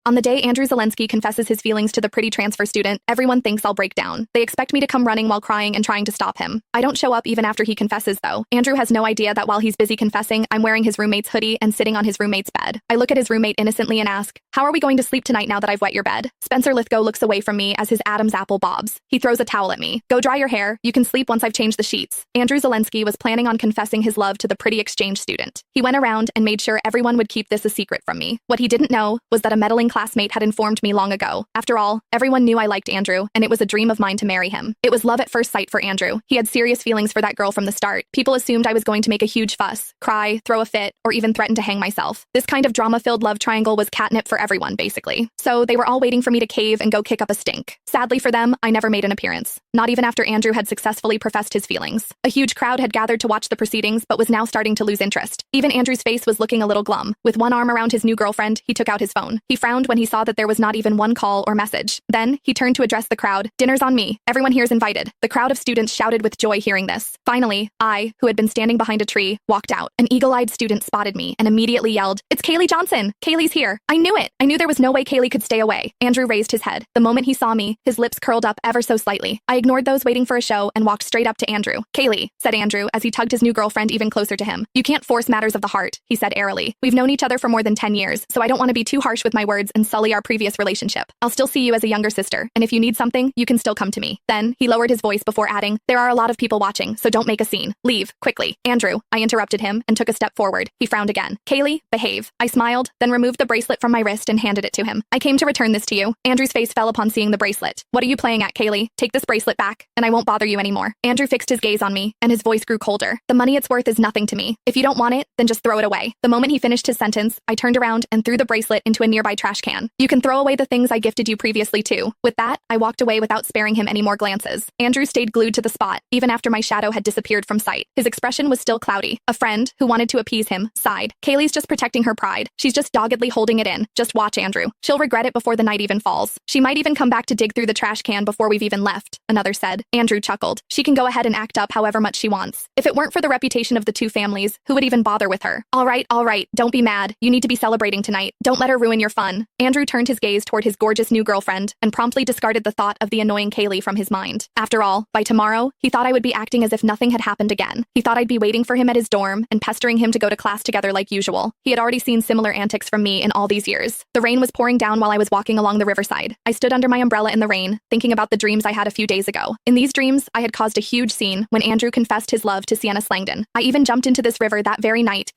On the day Andrew Zelensky confesses his feelings to the pretty transfer student, everyone thinks I'll break down. They expect me to come running while crying and trying to stop him. I don't show up even after he confesses, though. Andrew has no idea that while he's busy confessing, I'm wearing his roommate's hoodie and sitting on his roommate's bed. I look at his roommate innocently and ask, "How are we going to sleep tonight now that I've wet your bed?" Spencer Lithgow looks away from me as his Adam's apple bobs. He throws a towel at me. "Go dry your hair. You can sleep once I've changed the sheets." Andrew Zelensky was planning on confessing his love to the pretty exchange student. He went around and made sure everyone would keep this a secret from me. What he didn't know was that a meddling classmate had informed me long ago. After all, everyone knew I liked Andrew, and it was a dream of mine to marry him. It was love at first sight for Andrew. He had serious feelings for that girl from the start. People assumed I was going to make a huge fuss, cry, throw a fit, or even threaten to hang myself. This kind of drama-filled love triangle was catnip for everyone, basically. So they were all waiting for me to cave and go kick up a stink. Sadly for them, I never made an appearance. Not even after Andrew had successfully professed his feelings. A huge crowd had gathered to watch the proceedings, but was now starting to lose interest. Even Andrew's face was looking a little glum. With one arm around his new girlfriend, he took out his phone. He frowned when he saw that there was not even one call or message. Then, he turned to address the crowd. "Dinner's on me. Everyone here's invited." The crowd of students shouted with joy hearing this. Finally, I, who had been standing behind a tree, walked out. An eagle-eyed student spotted me and immediately yelled, "It's Kaylee Johnson! Kaylee's here!" I knew it! I knew there was no way Kaylee could stay away. Andrew raised his head. The moment he saw me, his lips curled up ever so slightly. I ignored those waiting for a show and walked straight up to Andrew. "Kaylee," said Andrew as he tugged his new girlfriend even closer to him. "You can't force matters of the heart," he said airily. "We've known each other for more than 10 years, so I don't want to be too harsh with my words and sully our previous relationship. I'll still see you as a younger sister, and if you need something, you can still come to me." Then, he lowered his voice before adding, "There are a lot of people watching, so don't make a scene. Leave, quickly." "Andrew," I interrupted him and took a step forward. He frowned again. "Kaylee, behave." I smiled, then removed the bracelet from my wrist and handed it to him. "I came to return this to you." Andrew's face fell upon seeing the bracelet. "What are you playing at, Kaylee? Take this bracelet back, and I won't bother you anymore." Andrew fixed his gaze on me, and his voice grew colder. "The money it's worth is nothing to me. If you don't want it, then just throw it away." The moment he finished his sentence, I turned around and threw the bracelet into a nearby trash can. "You can throw away the things I gifted you previously, too." With that, I walked away without sparing him any more glances. Andrew stayed glued to the spot, even after my shadow had disappeared from sight. His expression was still cloudy. A friend, who wanted to appease him, sighed. "Kaylee's just protecting her pride. She's just doggedly holding it in. Just watch, Andrew. She'll regret it before the night even falls. She might even come back to dig through the trash can before we've even left," another said. Andrew chuckled. "She can go ahead and act up however much she wants. If it weren't for the reputation of the two families, who would even bother with her?" All right, don't be mad. You need to be celebrating tonight. Don't let her ruin your fun." Andrew turned his gaze toward his gorgeous new girlfriend and promptly discarded the thought of the annoying Kaylee from his mind. After all, by tomorrow, he thought I would be acting as if nothing had happened again. He thought I'd be waiting for him at his dorm and pestering him to go to class together like usual. He had already seen similar antics from me in all these years. The rain was pouring down while I was walking along the riverside. I stood under my umbrella in the rain, thinking about the dreams I had a few days ago. In these dreams, I had caused a huge scene when Andrew confessed his love to Sienna Slangdon. I even jumped into this river that very night